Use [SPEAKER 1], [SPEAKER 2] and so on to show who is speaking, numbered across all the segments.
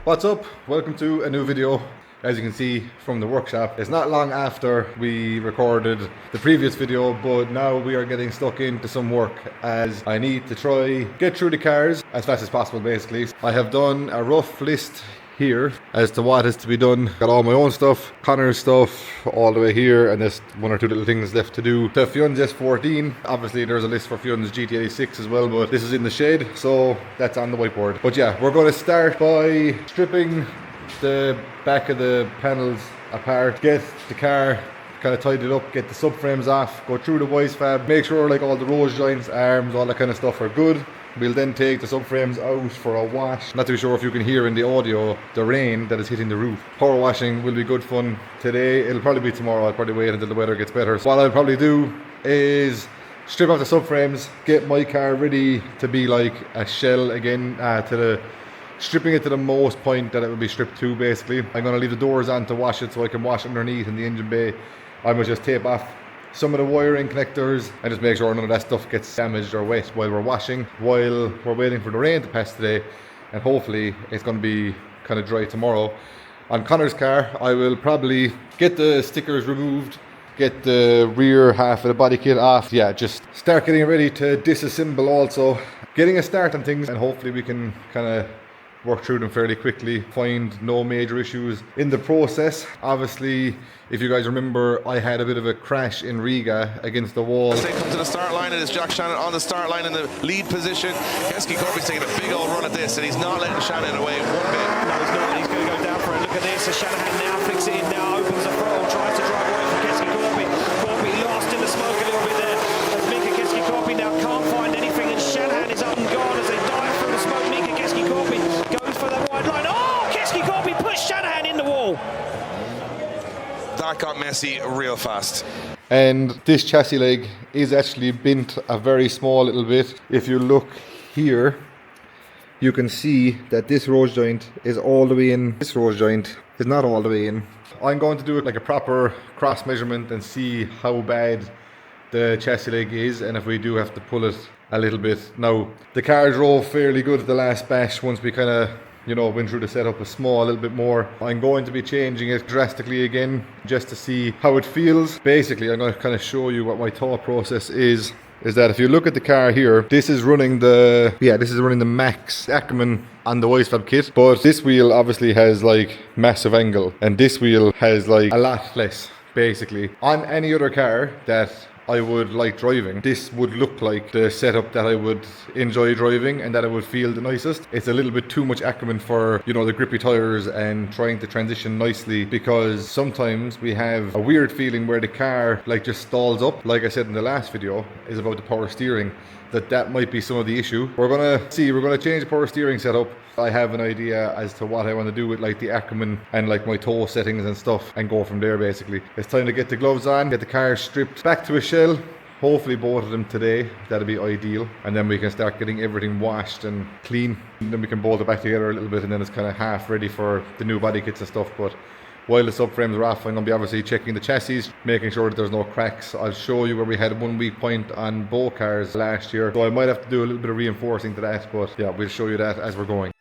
[SPEAKER 1] What's up? Welcome to a new video. As you can see from the workshop, it's not long after we recorded the previous video, but now we are getting stuck into some work as I need to try get through the cars as fast as possible basically. I have done a rough list here as to what is to be done. Got all my own stuff, Connor's stuff all the way here, and there's one or two little things left to do to Fion's S14. Obviously there's a list for Fion's GTA 6 as well, but this is in the shed, so that's on the whiteboard. But yeah, we're going to start by stripping the back of the panels apart, get the car kind of tidied up, get the subframes off, go through the wise fab, make sure like all the rose joints, arms, all that kind of stuff are good. We'll then take the subframes out for a wash. Not too sure if you can hear in the audio the rain that is hitting the roof. Power washing will be good fun today. It'll probably be tomorrow. I'll probably wait until the weather gets better. So what I'll probably do is strip off the subframes, get my car ready to be like a shell again, stripping it to the most point that it will be stripped to basically. I'm going to leave the doors on to wash it so I can wash underneath in the engine bay. I must just tape off some of the wiring connectors and just make sure none of that stuff gets damaged or wet while we're washing, while we're waiting for the rain to pass today, and hopefully it's going to be kind of dry tomorrow. On Connor's car, I will probably get the stickers removed, get the rear half of the body kit off. Yeah, just start getting ready to disassemble also, getting a start on things, and hopefully we can kind of work through them fairly quickly, find no major issues in the process. Obviously, if you guys remember, I had a bit of a crash in Riga against the wall.
[SPEAKER 2] As they come to the start line, it is Jack Shannon on the start line in the lead position. Keski Corby's taking a big old run at this, and he's not letting Shannon away one bit.
[SPEAKER 3] No, he's not. He's going to go down for a look at this. So Shanahan now flicks it in, now opens the throttle, tries to drive away from Keski Corby. Corby lost in the smoke a little bit there. As Mika Keski Corby now can't find anything, and Shanahan is up and gone as they dive through the smoke. Mika Keski Corby goes for the wide line. Oh, Keski Corby pushed Shanahan in the wall.
[SPEAKER 2] That got messy real fast.
[SPEAKER 1] And this chassis leg is actually bent a very small little bit. If you look here, you can see that this rose joint is all the way in. This rose joint is not all the way in. I'm going to do it like a proper cross measurement and see how bad the chassis leg is, and if we do have to pull it a little bit. Now, the car drove fairly good at the last bash once we kind of, you know, went through the setup a little bit more. I'm going to be changing it drastically again just to see how it feels. Basically, I'm going to kind of show you what my thought process is that if you look at the car here, this is running the Max Ackerman on the Wisefab kit, but this wheel obviously has like massive angle, and this wheel has like a lot less. Basically, on any other car that I would like driving, this would look like the setup that I would enjoy driving and that I would feel the nicest. It's a little bit too much Ackerman for, you know, the grippy tires and trying to transition nicely, because sometimes we have a weird feeling where the car like just stalls up. Like I said in the last video is about the power steering, that might be some of the issue. We're gonna change the power steering setup. I have an idea as to what I want to do with like the Ackerman and like my toe settings and stuff, and go from there basically. It's time to get the gloves on, get the car stripped back to a shell. Hopefully both of them today, that'll be ideal, and then we can start getting everything washed and clean, and then we can bolt it back together a little bit, and then it's kind of half ready for the new body kits and stuff. But while the subframes are off, I'm going to be obviously checking the chassis, making sure that there's no cracks. I'll show you where we had one weak point on both cars last year, so I might have to do a little bit of reinforcing to that, but yeah, we'll show you that as we're going.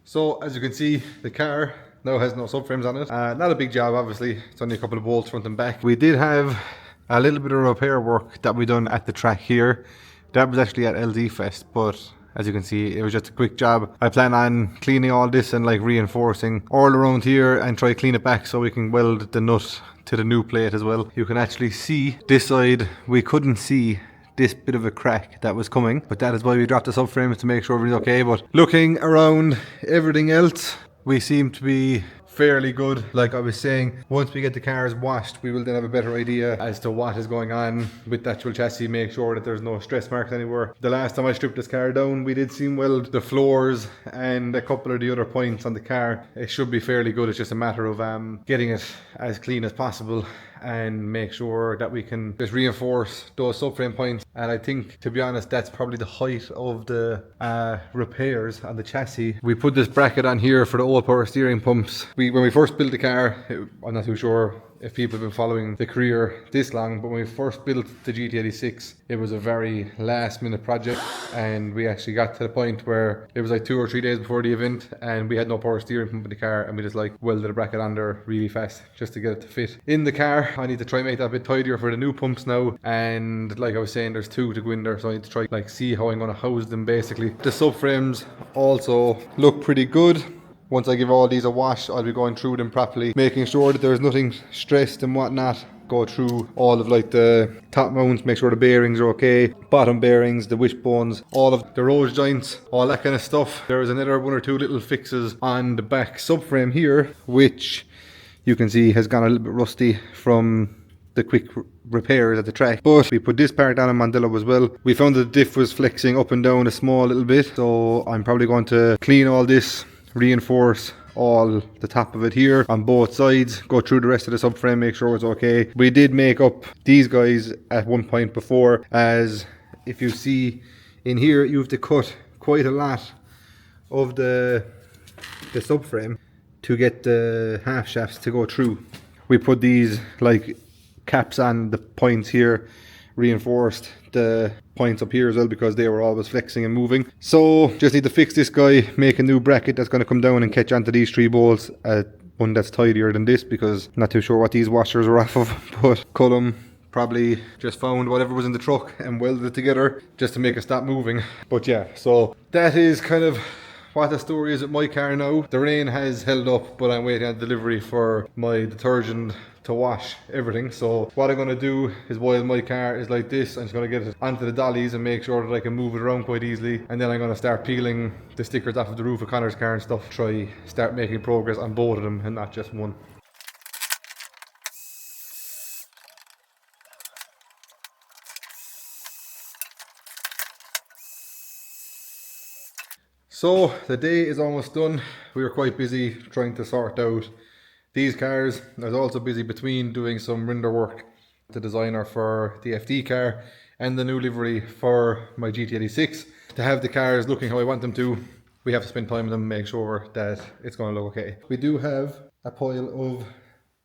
[SPEAKER 1] So as you can see, the car now has no subframes on it. Not a big job obviously, it's only a couple of bolts front and back. We did have a little bit of repair work that we done at the track here. That was actually at LD Fest, but as you can see, it was just a quick job. I plan on cleaning all this and like reinforcing all around here and try clean it back so we can weld the nut to the new plate as well. You can actually see this side, we couldn't see this bit of a crack that was coming, but that is why we dropped the subframes, to make sure everything's okay. But looking around everything else, we seem to be fairly good. Like I was saying, once we get the cars washed, we will then have a better idea as to what is going on with the actual chassis, make sure that there's no stress marks anywhere. The last time I stripped this car down, we did seam weld the floors and a couple of the other points on the car. It should be fairly good. It's just a matter of getting it as clean as possible and make sure that we can just reinforce those subframe points. And I think, to be honest, that's probably the height of the repairs on the chassis. We put this bracket on here for the old power steering pumps. When we first built the car, I'm not too sure if people have been following the career this long, but when we first built the GT86, it was a very last minute project, and we actually got to the point where it was like 2 or 3 days before the event and we had no power steering pump in the car, and we just like welded a bracket on there really fast just to get it to fit in the car. I need to try and make that a bit tidier for the new pumps now, and like I was saying, there's 2 to go in there, so I need to try like see how I'm going to house them basically. The subframes also look pretty good. Once I give all these a wash, I'll be going through them properly, making sure that there's nothing stressed and whatnot. Go through all of like the top mounts, make sure the bearings are okay, bottom bearings, the wishbones, all of the rose joints, all that kind of stuff. There is another 1 or 2 little fixes on the back subframe here, which you can see has gone a little bit rusty from the quick repairs at the track. But we put this part on a Mandello as well. We found that the diff was flexing up and down a small little bit, so I'm probably going to clean all this, reinforce all the top of it here on both sides, go through the rest of the subframe, make sure it's okay. We did make up these guys at one point before, as if you see in here, you have to cut quite a lot of the subframe to get the half shafts to go through. We put these like caps on the points here, reinforced the points up here as well because they were always flexing and moving. So just need to fix this guy, make a new bracket that's going to come down and catch onto these 3 bolts, one that's tidier than this, because I'm not too sure what these washers are off of. But Cullum probably just found whatever was in the truck and welded it together just to make it stop moving. But yeah, so that is kind of what the story is with my car now. The rain has held up, but I'm waiting on delivery for my detergent to wash everything. So what I'm going to do is, while my car is like this, I'm just going to get it onto the dollies and make sure that I can move it around quite easily, and then I'm going to start peeling the stickers off of the roof of Connor's car and stuff, try start making progress on both of them and not just one. So the day is almost done. We were quite busy trying to sort out these cars. I was also busy between doing some render work, the designer for the FD car and the new livery for my GT86. To have the cars looking how I want them to, we have to spend time with them, make sure that it's going to look okay. We do have a pile of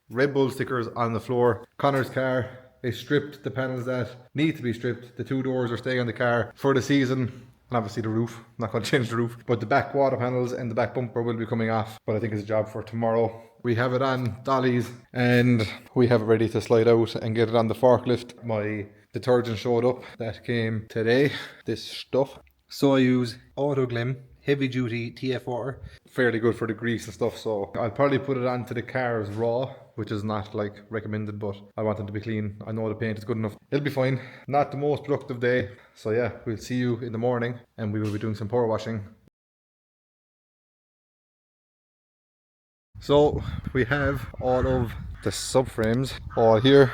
[SPEAKER 1] Red Bull stickers on the floor. Connor's car is stripped, the panels that need to be stripped. The 2 doors are staying on the car for the season. And obviously the roof, I'm not going to change the roof, but the back water panels and the back bumper will be coming off, but I think it's a job for tomorrow. We have it on dollies and we have it ready to slide out and get it on the forklift. My detergent showed up, that came today, this stuff. So I use Autoglym heavy duty TFR, fairly good for the grease and stuff, so I'll probably put it onto the cars raw, which is not like recommended, but I want them to be clean. I know the paint is good enough, it'll be fine. Not the most productive day, so yeah, we'll see you in the morning and we will be doing some power washing. So we have all of the subframes all here.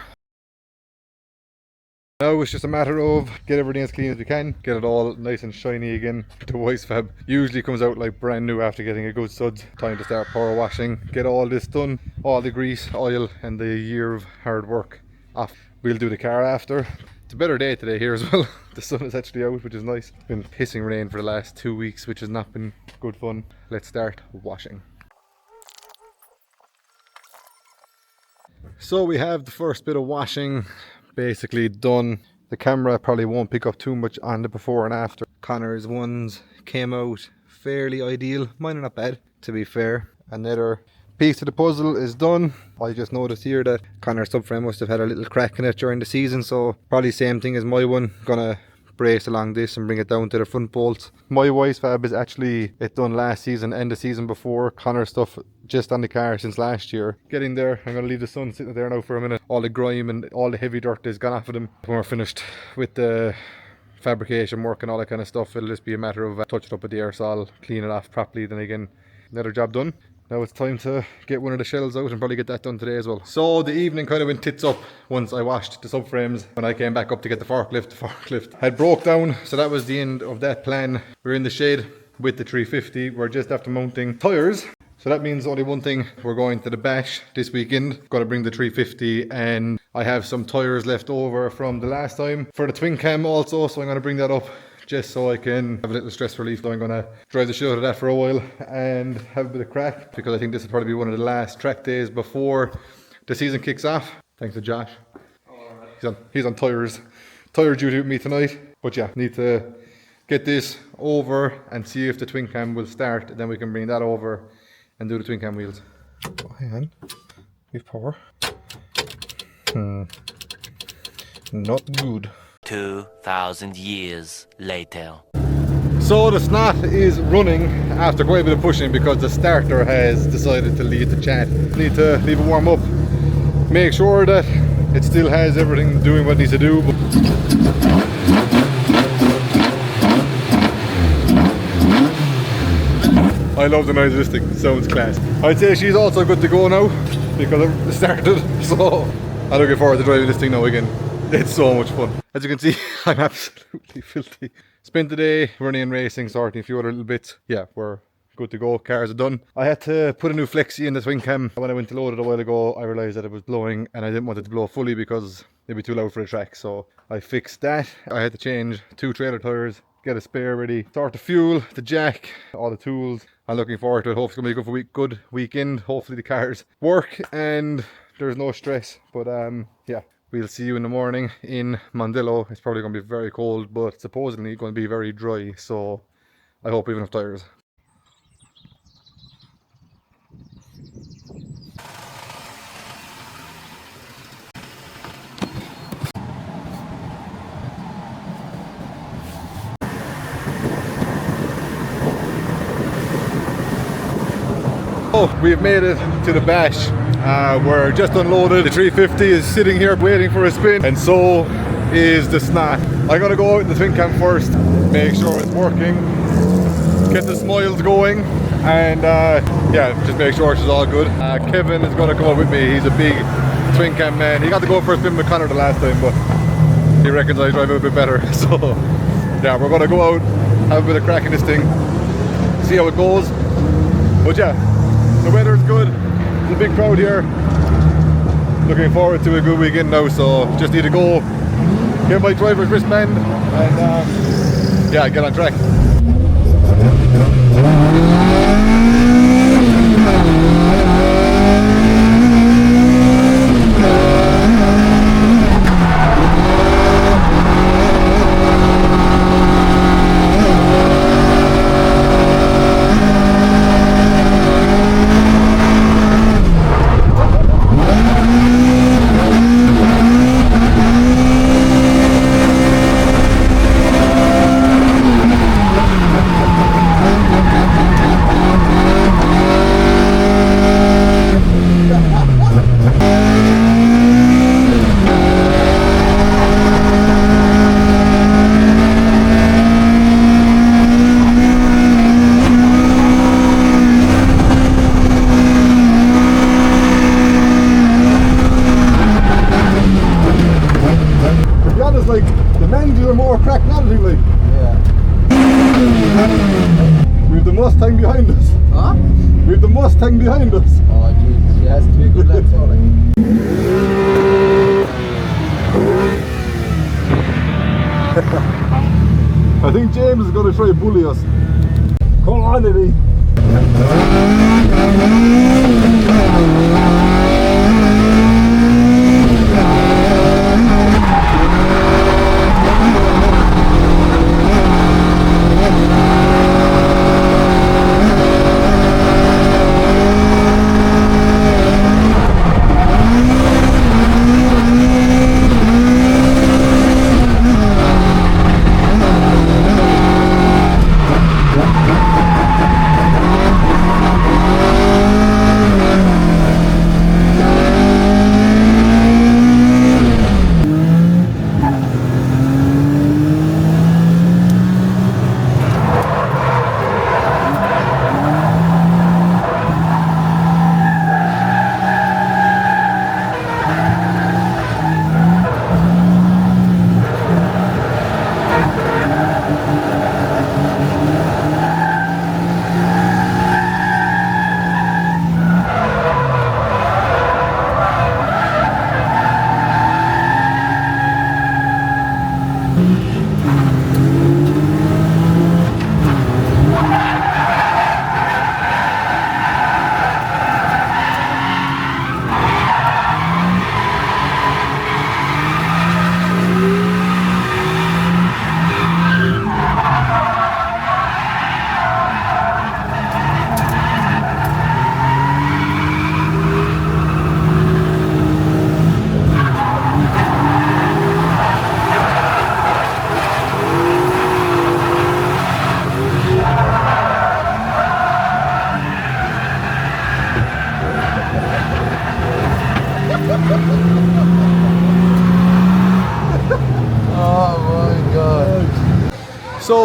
[SPEAKER 1] Now it's just a matter of get everything as clean as we can, get it all nice and shiny again. The Wise Fab usually comes out like brand new after getting a good suds. Time to start power washing, get all this done, all the grease, oil and the year of hard work off. We'll do the car after. It's a better day today here as well. The sun is actually out, which is nice. It's been pissing rain for the last 2 weeks, which has not been good fun. Let's start washing. So we have the first bit of washing basically done. The camera probably won't pick up too much on the before and after. Connor's ones came out fairly ideal. Mine are not bad, to be fair. Another piece of the puzzle is done. I just noticed here that Connor's subframe must have had a little crack in it during the season, so probably same thing as my one. Gonna brace along this and bring it down to the front bolts. My Wise Fab is actually it done last season and the season before. Connor's stuff just on the car since last year. Getting there, I'm going to leave the sun sitting there now for a minute. All the grime and all the heavy dirt is gone off of them. When we're finished with the fabrication work and all that kind of stuff, it'll just be a matter of touch it up with the aerosol, clean it off properly, then again, another job done. Now it's time to get one of the shells out and probably get that done today as well. So the evening kind of went tits up once I washed the subframes. When I came back up to get the forklift had broke down, so that was the end of that plan. We're in the shed with the 350. We're just after mounting tyres. So that means only one thing, we're going to the bash this weekend. Got to bring the 350 and I have some tyres left over from the last time for the twin cam also, so I'm going to bring that up just so I can have a little stress relief. So I'm going to drive the shit out of that for a while and have a bit of crack, because I think this will probably be one of the last track days before the season kicks off. Thanks to Josh. He's on tire duty with me tonight. But yeah, need to get this over and see if the twin cam will start. Then we can bring that over and do the twin cam wheels. Oh, hang on. With power. Not good.
[SPEAKER 4] 2,000 years later.
[SPEAKER 1] So the snot is running after quite a bit of pushing because the starter has decided to lead the chat. Need to leave it warm up. Make sure that it still has everything doing what it needs to do. I love the noise of this thing, it sounds class. I'd say she's also good to go now because it started, so I'm looking forward to driving this thing now again. It's so much fun. As you can see, I'm absolutely filthy. Spent the day running and racing, sorting a few other little bits. Yeah, we're good to go, cars are done. I had to put a new flexi in the twin cam. When I went to load it a while ago, I realised that it was blowing and I didn't want it to blow fully because it'd be too loud for the track. So I fixed that. I had to change 2 trailer tyres, get a spare ready, start the fuel, the jack, all the tools. I'm looking forward to it. Hopefully it's going to be a good weekend. Hopefully the cars work and there's no stress. But yeah, we'll see you in the morning in Mondillo. It's probably going to be very cold, but supposedly going to be very dry. So I hope we have enough tyres. Oh, we've made it to the bash. We're just unloaded. The 350 is sitting here waiting for a spin, and so is the snot. I'm gonna go out in the twin cam first, make sure it's working, get the smiles going, and yeah, just make sure she's all good. Kevin is gonna come up with me. He's a big twin cam man. He got to go for a spin with Connor the last time, but he reckons I drive it a bit better. So yeah, we're gonna go out, have a bit of crack in this thing, see how it goes. But yeah, the weather's good, there's a big crowd here. Looking forward to a good weekend now, so just need to go get my driver's wristband and yeah, get on track. Mustang behind us.
[SPEAKER 5] Huh?
[SPEAKER 1] We have the Mustang behind us.
[SPEAKER 5] Oh jeez, she has to be a good lap, sorry.
[SPEAKER 1] I think James is going to try to bully us. Come on, Eddie.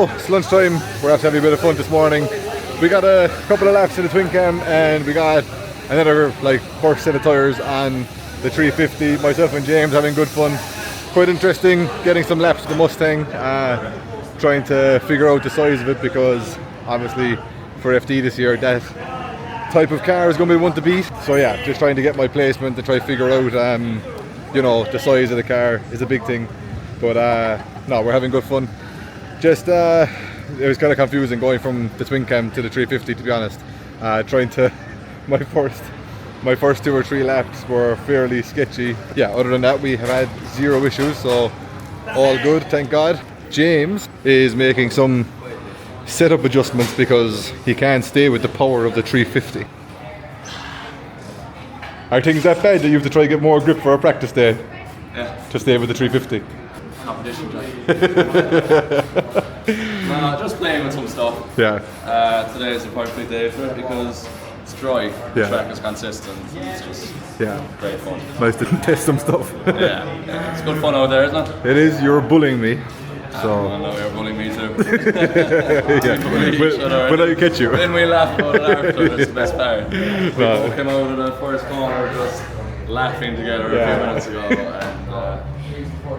[SPEAKER 1] So it's lunchtime. We're after having a bit of fun this morning. We got a couple of laps in the twin cam, and we got another like first set of tyres on the 350. Myself and James having good fun. Quite interesting getting some laps with the Mustang, trying to figure out the size of it, because obviously for FD this year that type of car is going to be one to beat. So yeah, just trying to get my placement to try to figure out you know, the size of the car is a big thing. But no, we're having good fun. Just it was kind of confusing going from the twin cam to the 350, to be honest. Trying to my first 2 or 3 laps were fairly sketchy. Yeah, other than that we have had 0 issues, so all good, thank God. James is making some setup adjustments because he can't stay with the power of the 350. Are things that bad that you have to try to get more grip for a practice day?
[SPEAKER 6] Yeah.
[SPEAKER 1] To stay with the 350?
[SPEAKER 6] Competition, Jack. No, just playing with some stuff.
[SPEAKER 1] Yeah.
[SPEAKER 6] Today is a perfect day for it because it's dry, the
[SPEAKER 1] Yeah.
[SPEAKER 6] track is consistent, and it's just
[SPEAKER 1] Yeah.
[SPEAKER 6] great fun.
[SPEAKER 1] Nice to test some stuff.
[SPEAKER 6] Yeah, it's good fun out there, isn't it?
[SPEAKER 1] It is, you're bullying me.
[SPEAKER 6] I
[SPEAKER 1] So
[SPEAKER 6] know you're bullying me too.
[SPEAKER 1] yeah. When I catch you.
[SPEAKER 6] Then we laugh about it after, that's the best part. We
[SPEAKER 1] No.
[SPEAKER 6] both came out of the first corner just laughing together
[SPEAKER 1] Yeah.
[SPEAKER 6] a few minutes ago, and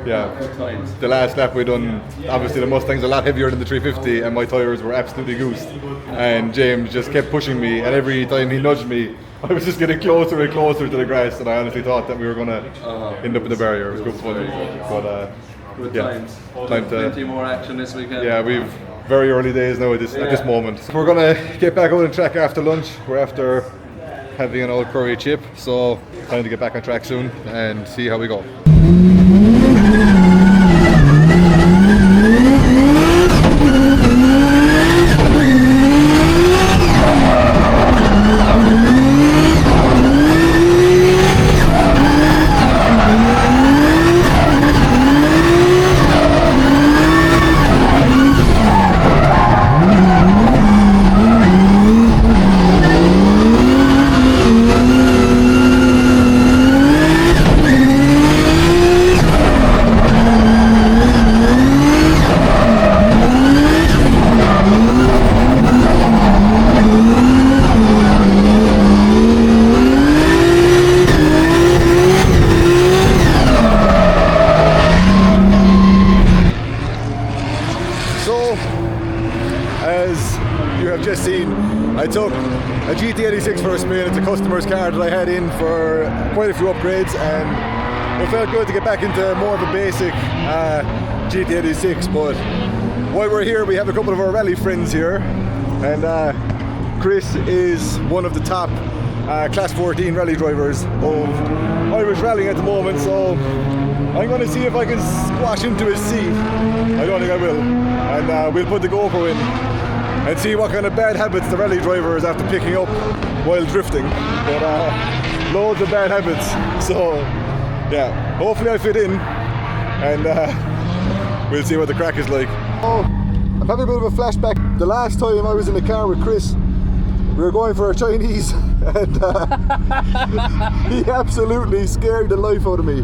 [SPEAKER 1] Yeah.
[SPEAKER 6] good times.
[SPEAKER 1] The last lap we done, obviously the Mustang's a lot heavier than the 350 and my tyres were absolutely goosed. And James just kept pushing me, and every time he nudged me, I was just getting closer and closer to the grass, and I honestly thought that we were going to end up in the barrier. It was good fun. But
[SPEAKER 6] Good
[SPEAKER 1] yeah,
[SPEAKER 6] times.
[SPEAKER 1] time to,
[SPEAKER 6] Plenty more action this weekend.
[SPEAKER 1] yeah, we've very early days now at this moment. So we're going to get back out on track after lunch. We're after having an old curry chip, so time to get back on track soon and see how we go. Just seen, I took a GT86 for a spin. It's a customer's car that I had in for quite a few upgrades, and it felt good to get back into more of a basic GT86. But while we're here, we have a couple of our rally friends here, and Chris is one of the top Class 14 rally drivers of Irish rallying at the moment, so I'm going to see if I can squash into his seat. I don't think I will, and we'll put the GoPro in and see what kind of bad habits the rally driver is after picking up while drifting. But loads of bad habits. So yeah, hopefully I fit in, and we'll see what the crack is like. Oh, I'm having a bit of a flashback. The last time I was in the car with Chris, we were going for a Chinese, and he absolutely scared the life out of me.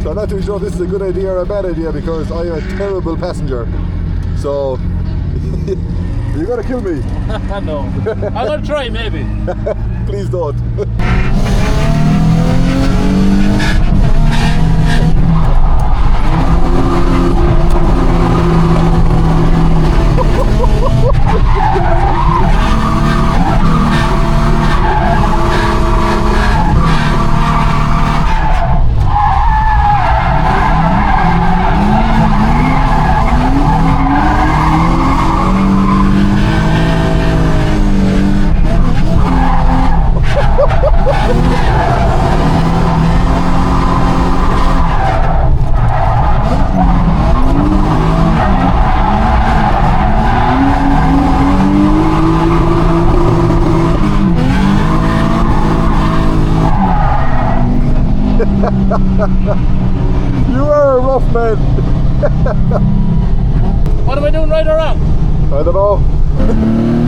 [SPEAKER 1] So I'm not too sure if this is a good idea or a bad idea, because I am a terrible passenger. So you're gonna kill me.
[SPEAKER 7] No. I'm gonna try, maybe.
[SPEAKER 1] Please don't. You are a rough man.
[SPEAKER 7] What am I doing right or wrong?
[SPEAKER 1] I don't know.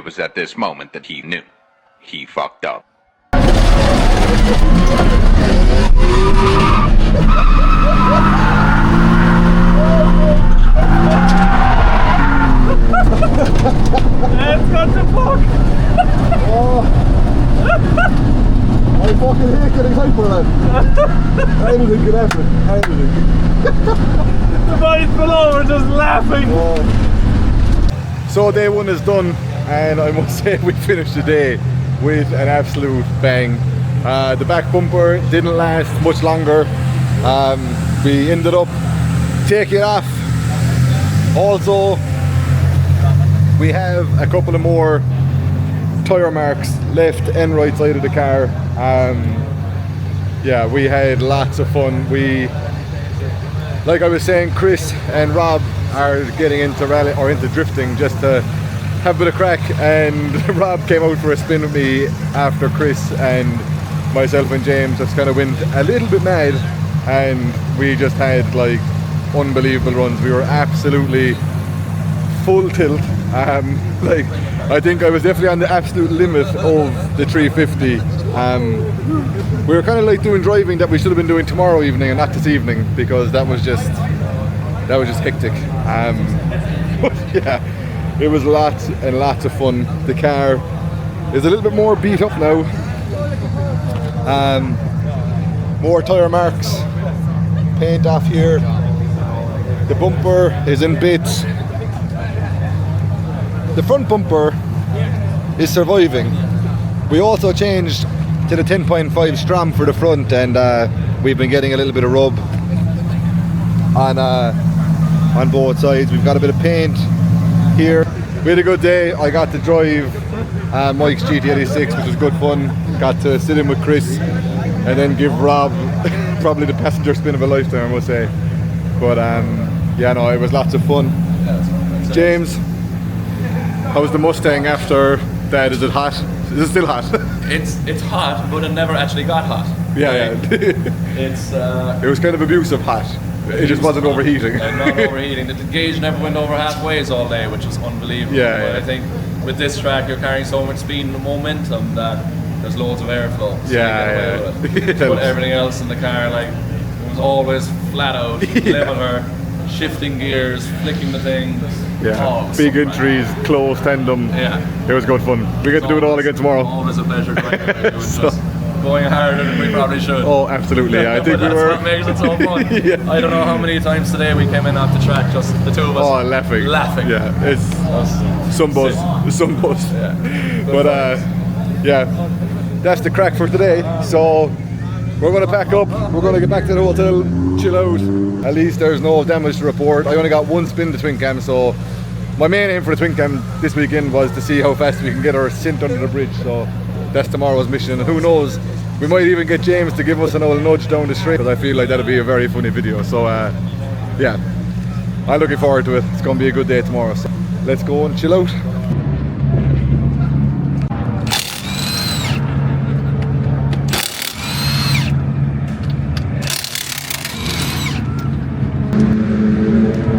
[SPEAKER 8] It was at this moment that he knew. He fucked up.
[SPEAKER 7] It's got the fuck!
[SPEAKER 1] I fucking hate getting hype for that. Anything could happen. Anything.
[SPEAKER 7] The boys below are just laughing.
[SPEAKER 1] So day one is done, and I must say we finished the day with an absolute bang. The back bumper didn't last much longer. We ended up taking it off. Also, we have a couple of more tyre marks left and right side of the car. Yeah, we had lots of fun. Like I was saying, Chris and Rob are getting into rally or into drifting just to have a bit of crack, and Rob came out for a spin with me after Chris and myself and James just kind of went a little bit mad, and we just had like unbelievable runs. We were absolutely full tilt. Like, I think I was definitely on the absolute limit of the 350. We were kind of like doing driving that we should have been doing tomorrow evening and not this evening, because that was just hectic. But yeah, it was lots and lots of fun. The car is a little bit more beat up now. More tyre marks, paint off here. The bumper is in bits. The front bumper is surviving. We also changed to the 10.5 Strom for the front, and we've been getting a little bit of rub on both sides. We've got a bit of paint here. We had a good day. I got to drive Mike's GT86, which was good fun. Got to sit in with Chris and then give Rob probably the passenger spin of a lifetime, I must say. But yeah, no, it was lots of fun. James, how's the Mustang after that? Is it hot? Is it still hot?
[SPEAKER 6] It's hot, but it never actually got hot.
[SPEAKER 1] Yeah,
[SPEAKER 6] Like,
[SPEAKER 1] yeah.
[SPEAKER 6] It's
[SPEAKER 1] It was kind of abusive hot. It just wasn't overheating.
[SPEAKER 6] Not overheating. The gauge never went over halfways all day, which is unbelievable.
[SPEAKER 1] Yeah,
[SPEAKER 6] But
[SPEAKER 1] yeah.
[SPEAKER 6] I think with this track, you're carrying so much speed and momentum that there's loads of airflow. So
[SPEAKER 1] Yeah,
[SPEAKER 6] you get away
[SPEAKER 1] yeah.
[SPEAKER 6] with it. But everything else in the car, like, it was always flat out, limiter, shifting gears, flicking the things.
[SPEAKER 1] Yeah,
[SPEAKER 6] Oh, it was
[SPEAKER 1] big
[SPEAKER 6] so
[SPEAKER 1] entries, close tandem.
[SPEAKER 6] Yeah.
[SPEAKER 1] It was good fun. We get to do it all again tomorrow.
[SPEAKER 6] Always a pleasure driving with you and just going harder than we probably should.
[SPEAKER 1] Oh, absolutely. Yeah. I think
[SPEAKER 6] But
[SPEAKER 1] we
[SPEAKER 6] that's
[SPEAKER 1] were.
[SPEAKER 6] what makes it so fun.
[SPEAKER 1] Yeah.
[SPEAKER 6] I don't know how many times today we came in off the track, just the two of us.
[SPEAKER 1] Oh, laughing.
[SPEAKER 6] Laughing.
[SPEAKER 1] Yeah, it's some buzz. Some buzz.
[SPEAKER 6] Yeah.
[SPEAKER 1] But yeah, that's the crack for today. So we're going to pack up. We're going to get back to the hotel, chill out. At least there's no damage to report. I only got one spin to twin cam, so my main aim for the twin cam this weekend was to see how fast we can get our synth under the bridge. So that's tomorrow's mission, and who knows, we might even get James to give us an old nudge down the street, because I feel like that'll be a very funny video. So yeah, I'm looking forward to it. It's going to be a good day tomorrow, so let's go and chill out.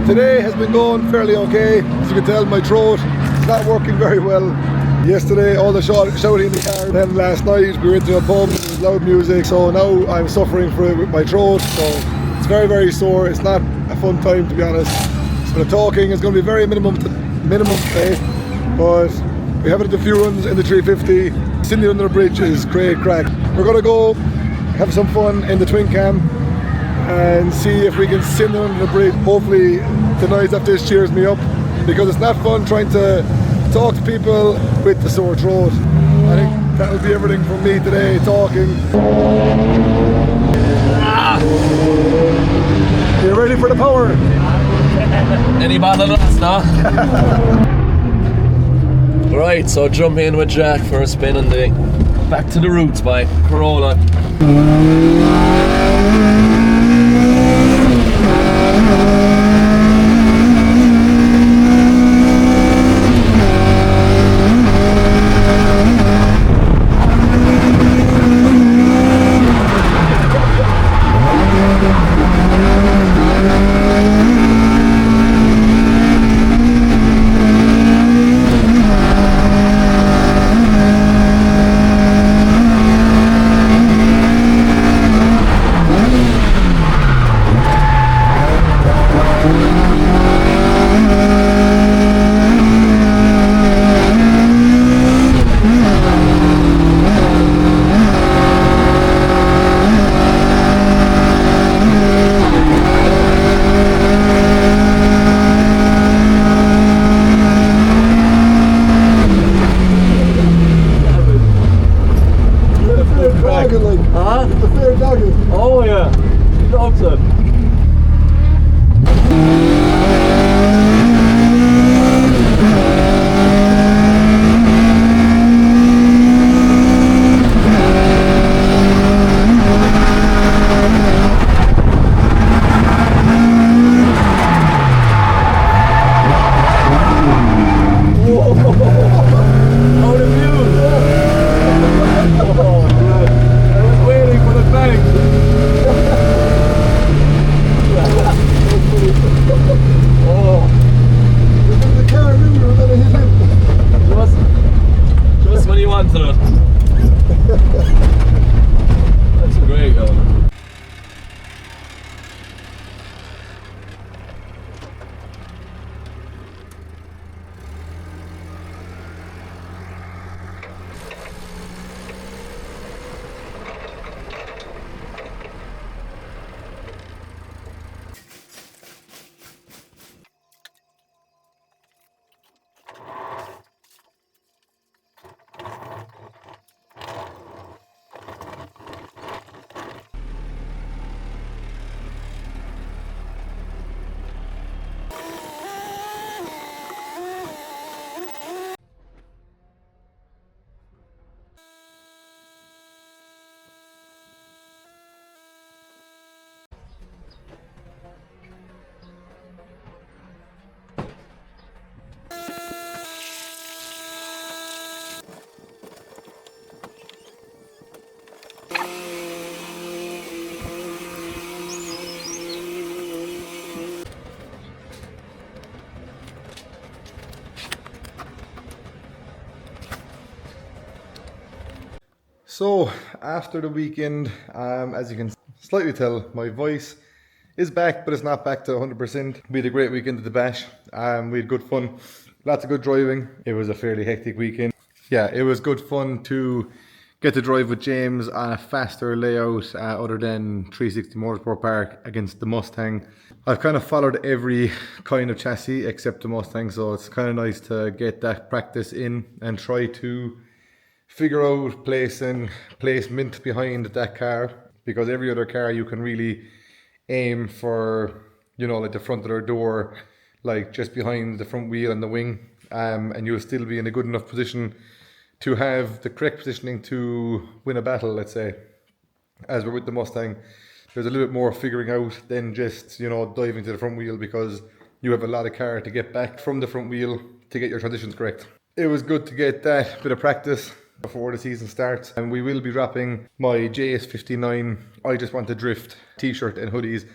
[SPEAKER 1] Today has been going fairly okay. As you can tell, my throat is not working very well. Yesterday, all the shouting in the car. Then last night, we went to a pub, there was loud music, so now I'm suffering for it with my throat. So it's very, very sore. It's not a fun time, to be honest. So the talking is going to be very minimum today, but we have a few runs in the 350. Sydney under the bridge is great crack. We're going to go have some fun in the twin cam and see if we can send them under the bridge. Hopefully the noise of this cheers me up, because it's not fun trying to talk to people with the sore throat. I think that'll be everything from me today, talking. You ready for the power?
[SPEAKER 6] Any bother last now? Right, so jump in with Jack for a spin on the Back to the Roots by Corolla.
[SPEAKER 7] Oh yeah, dogs are. Just when you wanted it. That's great, yo.
[SPEAKER 1] So after the weekend, as you can slightly tell, my voice is back, but it's not back to 100%. We had a great weekend at the bash. We had good fun, lots of good driving. It was a fairly hectic weekend. Yeah, it was good fun to get to drive with James on a faster layout other than 360 Motorsport Park against the Mustang. I've kind of followed every kind of chassis except the Mustang, so it's kind of nice to get that practice in and try to figure out placement behind that car, because every other car you can really aim for, you know, like the front of their door, like just behind the front wheel and the wing, and you'll still be in a good enough position to have the correct positioning to win a battle, let's say. As we're with the Mustang, there's a little bit more figuring out than just, you know, diving to the front wheel, because you have a lot of car to get back from the front wheel to get your transitions correct. It was good to get that bit of practice before the season starts, and we will be dropping my JS59 I Just Want to Drift t-shirt and hoodies.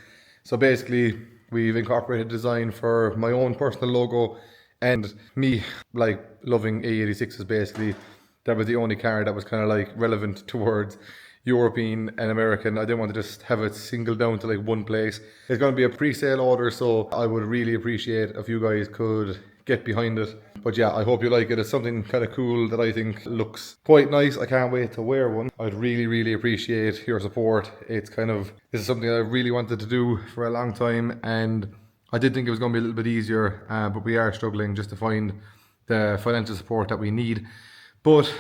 [SPEAKER 1] So basically we've incorporated design for my own personal logo, and me like loving A86s. Basically that was the only car that was kind of like relevant towards European and American. I didn't want to just have it singled down to like one place. It's going to be a pre-sale order, so I would really appreciate if you guys could get behind it. But yeah, I hope you like it. It's something kind of cool that I think looks quite nice. I can't wait to wear one. I'd really appreciate your support. This is something I really wanted to do for a long time, and I did think it was going to be a little bit easier, but we are struggling just to find the financial support that we need. But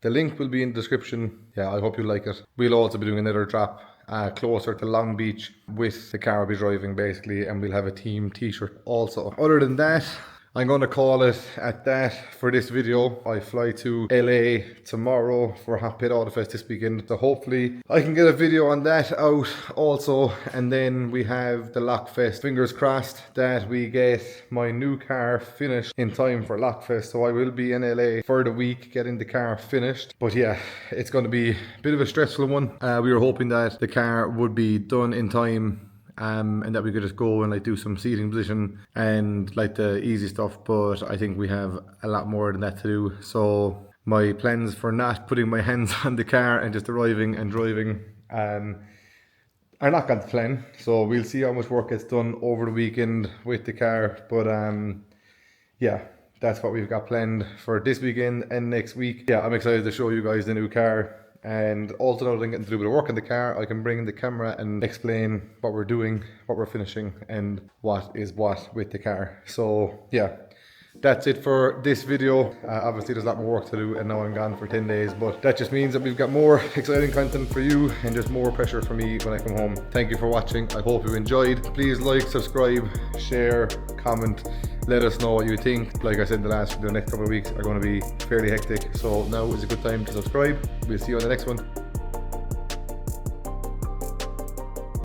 [SPEAKER 1] the link will be in the description. Yeah, I hope you like it. We'll also be doing another drop closer to Long Beach with the car I'll be driving basically, and we'll have a team t-shirt also. Other than that, I'm going to call it at that for this video. I fly to LA tomorrow for Hot Pit Autofest this weekend, so hopefully I can get a video on that out also. And then we have the Lockfest. Fingers crossed that we get my new car finished in time for Lockfest. So I will be in LA for the week getting the car finished. But yeah, it's going to be a bit of a stressful one. We were hoping that the car would be done in time, and that we could just go and like do some seating position and like the easy stuff, but I think we have a lot more than that to do. So my plans for not putting my hands on the car and just arriving and driving, I'm are not going to plan. So we'll see how much work gets done over the weekend with the car. But yeah, that's what we've got planned for this weekend and next week. Yeah, I'm excited to show you guys the new car. And also now that I'm getting to do a bit of work in the car, I can bring in the camera and explain what we're doing, what we're finishing, and what is what with the car. So yeah, that's it for this video. Obviously there's a lot more work to do and now I'm gone for 10 days, but that just means that we've got more exciting content for you and just more pressure for me when I come home. Thank you for watching. I hope you enjoyed. Please like, subscribe, share, comment. Let us know what you think. Like I said in the last video, the next couple of weeks are going to be fairly hectic. So now is a good time to subscribe. We'll see you on the next one.